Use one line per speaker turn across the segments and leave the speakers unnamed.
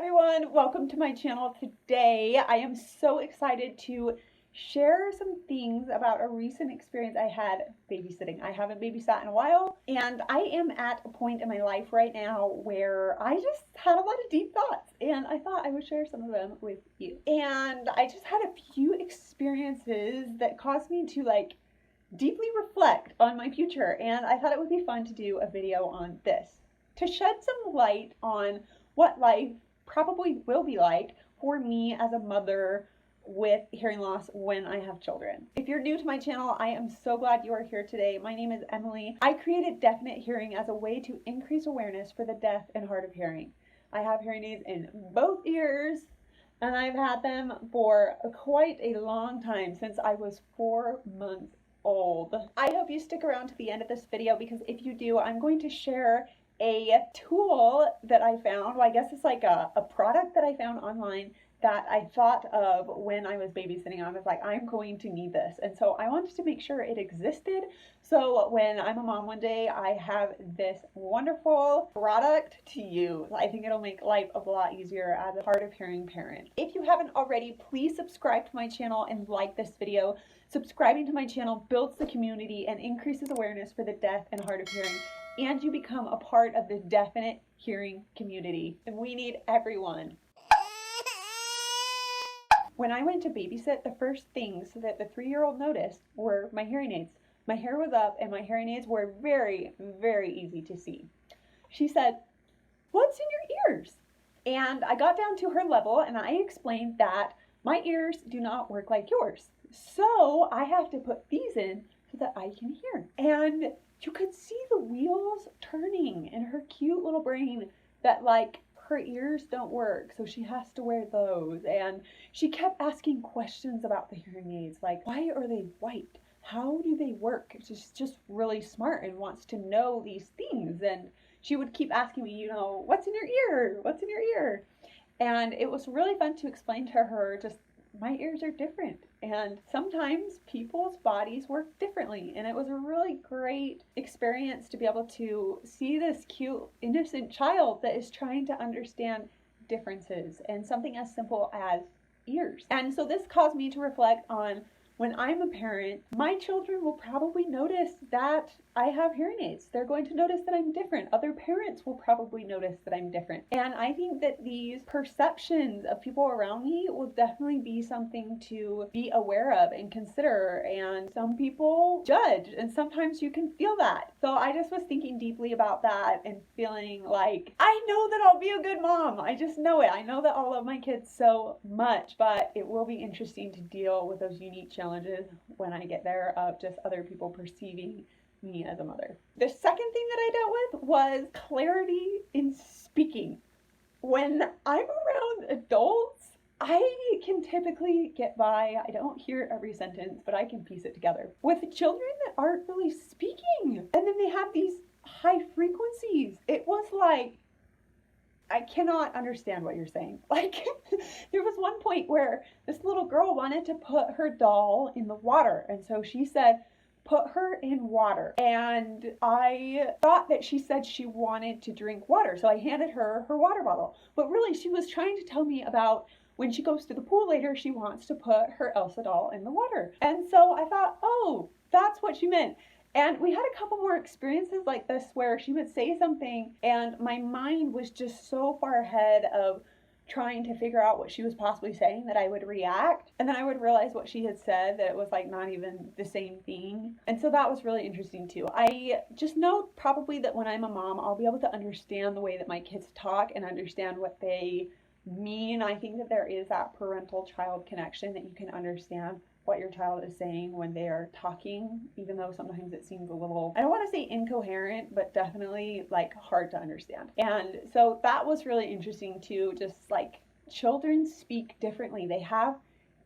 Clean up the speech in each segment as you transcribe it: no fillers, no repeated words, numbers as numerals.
everyone, welcome to my channel. Today I am so excited to share some things about a recent experience I had babysitting. I haven't babysat in a while, and I am at a point in my life right now where I just had a lot of deep thoughts, and I thought I would share some of them with you. And I just had a few experiences that caused me to deeply reflect on my future, and I thought it would be fun to do a video on this to shed some light on what life probably will be like for me as a mother with hearing loss when I have children. If you're new to my channel, I am so glad you are here today. My name is Emily. I created Definite Hearing as a way to increase awareness for the deaf and hard of hearing. I have hearing aids in both ears, and I've had them for quite a long time, since I was 4 months old. I hope you stick around to the end of this video, because if you do, I'm going to share a tool that I found. Well, I guess it's like a product that I found online that I thought of when I was babysitting. I was like, I'm going to need this. And so I wanted to make sure it existed. So when I'm a mom one day, I have this wonderful product to use. I think it'll make life a lot easier as a hard of hearing parent. If you haven't already, please subscribe to my channel and like this video. Subscribing to my channel builds the community and increases awareness for the deaf and hard of hearing, and you become a part of the Definite Hearing community. And we need everyone. When I went to babysit, the first things that the 3-year-old noticed were my hearing aids. My hair was up and my hearing aids were very, very easy to see. She said, "What's in your ears?" And I got down to her level and I explained that my ears do not work like yours. So I have to put these in so that I can hear. And you could see the wheels turning in her cute little brain that her ears don't work, so she has to wear those. And she kept asking questions about the hearing aids, like, why are they white? How do they work? She's just really smart and wants to know these things. And she would keep asking me, what's in your ear? What's in your ear? And it was really fun to explain to her just my ears are different, and sometimes people's bodies work differently. And it was a really great experience to be able to see this cute, innocent child that is trying to understand differences and something as simple as ears. And so this caused me to reflect on, when I'm a parent, my children will probably notice that I have hearing aids. They're going to notice that I'm different. Other parents will probably notice that I'm different. And I think that these perceptions of people around me will definitely be something to be aware of and consider. And some people judge, and sometimes you can feel that. So I just was thinking deeply about that and feeling like, I know that I'll be a good mom. I just know it. I know that I'll love my kids so much, but it will be interesting to deal with those unique challenges when I get there, of just other people perceiving me as a mother. The second thing that I dealt with was clarity in speaking. When I'm around adults, I can typically get by. I don't hear every sentence, but I can piece it together. With children that aren't really speaking, and then they have these high frequencies, it was like, I cannot understand what you're saying. There was one point where this little girl wanted to put her doll in the water. And so she said, put her in water. And I thought that she said she wanted to drink water. So I handed her her water bottle. But really, she was trying to tell me about when she goes to the pool later, she wants to put her Elsa doll in the water. And so I thought, oh, that's what she meant. And we had a couple more experiences like this where she would say something and my mind was just so far ahead of trying to figure out what she was possibly saying that I would react. And then I would realize what she had said, that it was not even the same thing. And so that was really interesting too. I just know probably that when I'm a mom, I'll be able to understand the way that my kids talk and understand what they mean. I think that there is that parental-child connection, that you can understand what your child is saying when they are talking, even though sometimes it seems a little, I don't want to say incoherent, but definitely hard to understand. And so that was really interesting too. Just children speak differently. They have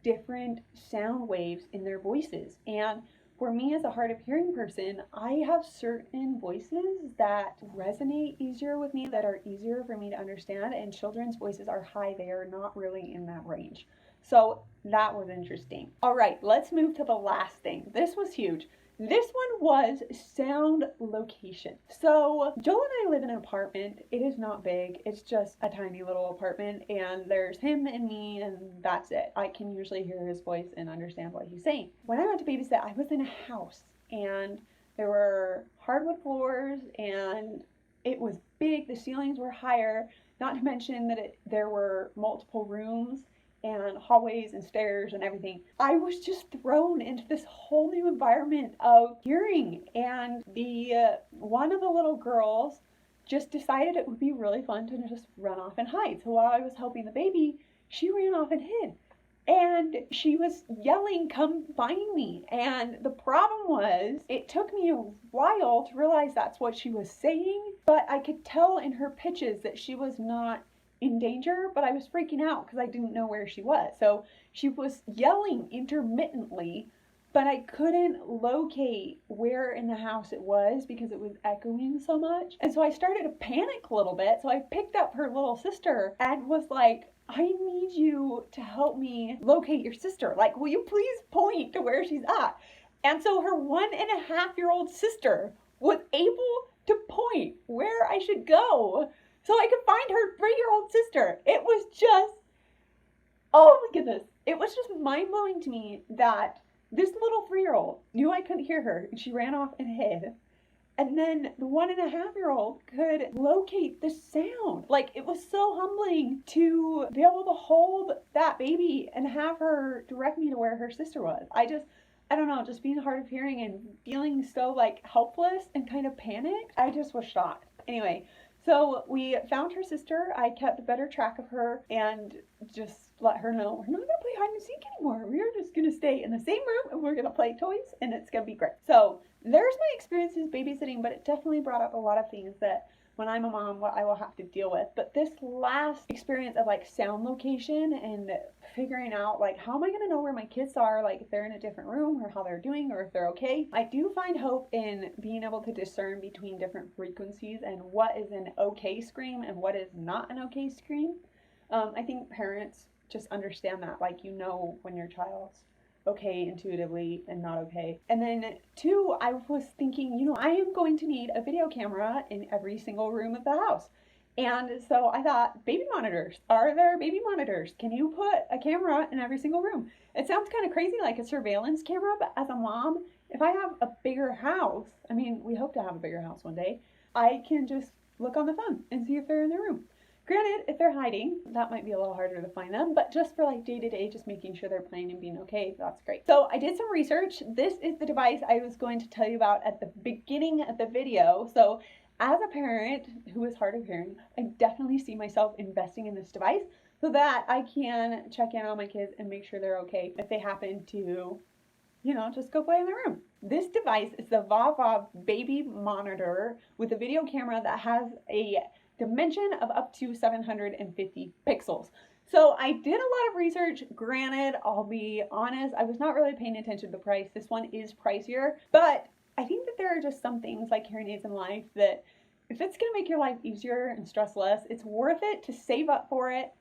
different sound waves in their voices. And for me as a hard of hearing person, I have certain voices that resonate easier with me, that are easier for me to understand, and children's voices are high. They are not really in that range. So that was interesting. All right, let's move to the last thing. This was huge. This one was sound location. So Joel and I live in an apartment. It is not big. It's just a tiny little apartment, and there's him and me, and that's it. I can usually hear his voice and understand what he's saying. When I went to babysit, I was in a house, and there were hardwood floors, and it was big. The ceilings were higher, not to mention that there were multiple rooms and hallways and stairs and everything. I was just thrown into this whole new environment of hearing, and the one of the little girls just decided it would be really fun to just run off and hide. So while I was helping the baby, she ran off and hid. And she was yelling, "Come find me." And the problem was, it took me a while to realize that's what she was saying, but I could tell in her pitches that she was not in danger, but I was freaking out because I didn't know where she was. So she was yelling intermittently, but I couldn't locate where in the house it was because it was echoing so much. And so I started to panic a little bit. So I picked up her little sister and was like, "I need you to help me locate your sister. Like, will you please point to where she's at?" And so her 1.5-year-old sister was able to point where I should go so I could find her 3-year-old sister. It was just, oh my goodness. It was just mind-blowing to me that this little 3-year-old knew I couldn't hear her, and she ran off and hid. And then the 1.5-year-old could locate the sound. Like, it was so humbling to be able to hold that baby and have her direct me to where her sister was. I don't know, just being hard of hearing and feeling so like helpless and kind of panicked. I just was shocked. Anyway, so we found her sister. I kept better track of her and just let her know we're not going to play hide and seek anymore. We're just going to stay in the same room and we're going to play toys, and it's going to be great. So there's my experiences babysitting, but it definitely brought up a lot of things that when I'm a mom, what I will have to deal with. But this last experience of like sound location and figuring out like, how am I going to know where my kids are, like if they're in a different room or how they're doing or if they're okay. I do find hope in being able to discern between different frequencies and what is an okay scream and what is not an okay scream. I think parents just understand that, like, you know when your child's okay intuitively and not okay. And then 2, I was thinking, I am going to need a video camera in every single room of the house. And so I thought, baby monitors. Are there baby monitors? Can you put a camera in every single room? It sounds kind of crazy, like a surveillance camera, but as a mom, if I have a bigger house, I mean, we hope to have a bigger house one day, I can just look on the phone and see if they're in their room. Granted, if they're hiding, that might be a little harder to find them, but just for like day-to-day, just making sure they're playing and being okay, that's great. So I did some research. This is the device I was going to tell you about at the beginning of the video. So as a parent who is hard of hearing, I definitely see myself investing in this device so that I can check in on my kids and make sure they're okay if they happen to, just go play in their room. This device is the VAVA baby monitor with a video camera that has a dimension of up to 750 pixels. So I did a lot of research. Granted, I'll be honest, I was not really paying attention to the price. This one is pricier, but I think that there are just some things like hearing aids in life that if it's going to make your life easier and stress less, it's worth it to save up for it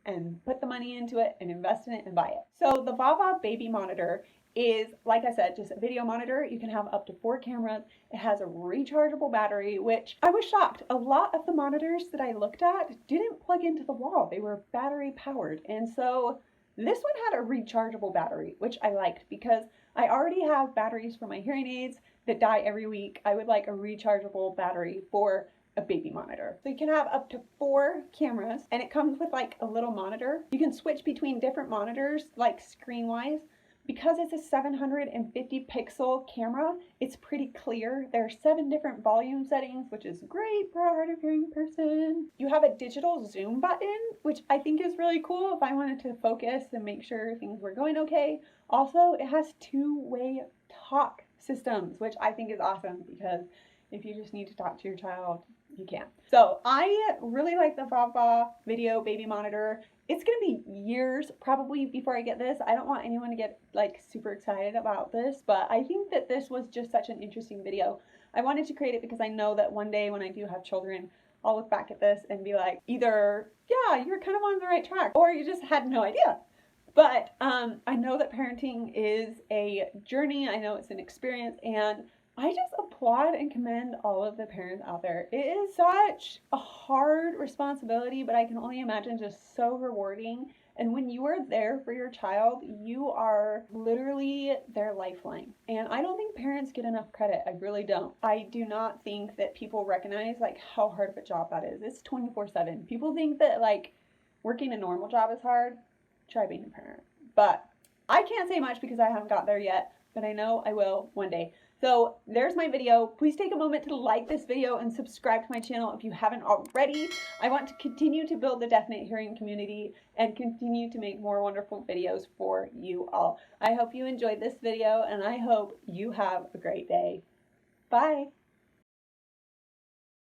and put the money into it and invest in it and buy it. So the VAVA baby monitor is, like I said, just a video monitor. You can have up to 4 cameras. It has a rechargeable battery, which I was shocked. A lot of the monitors that I looked at didn't plug into the wall. They were battery powered. And so this one had a rechargeable battery, which I liked because I already have batteries for my hearing aids that die every week. I would like a rechargeable battery for a baby monitor. So you can have up to 4 cameras, and it comes with like a little monitor. You can switch between different monitors, like screen-wise. Because it's a 750 pixel camera, it's pretty clear. There are 7 different volume settings, which is great for a hard of hearing person. You have a digital zoom button, which I think is really cool if I wanted to focus and make sure things were going okay. Also, it has 2-way talk systems, which I think is awesome because if you just need to talk to your child, you can. So I really like the VAVA video baby monitor. It's going to be years probably before I get this. I don't want anyone to get like super excited about this, but I think that this was just such an interesting video. I wanted to create it because I know that one day when I do have children, I'll look back at this and be like, either, yeah, you were kind of on the right track, or you just had no idea. But I know that parenting is a journey. I know it's an experience, and I just applaud and commend all of the parents out there. It is such a hard responsibility, but I can only imagine just so rewarding. And when you are there for your child, you are literally their lifeline. And I don't think parents get enough credit. I really don't. I do not think that people recognize like how hard of a job that is. It's 24/7. People think that like working a normal job is hard. Try being a parent. But I can't say much because I haven't got there yet, but I know I will one day. So there's my video. Please take a moment to like this video and subscribe to my channel if you haven't already. I want to continue to build the deaf and hearing community and continue to make more wonderful videos for you all. I hope you enjoyed this video and I hope you have a great day. Bye.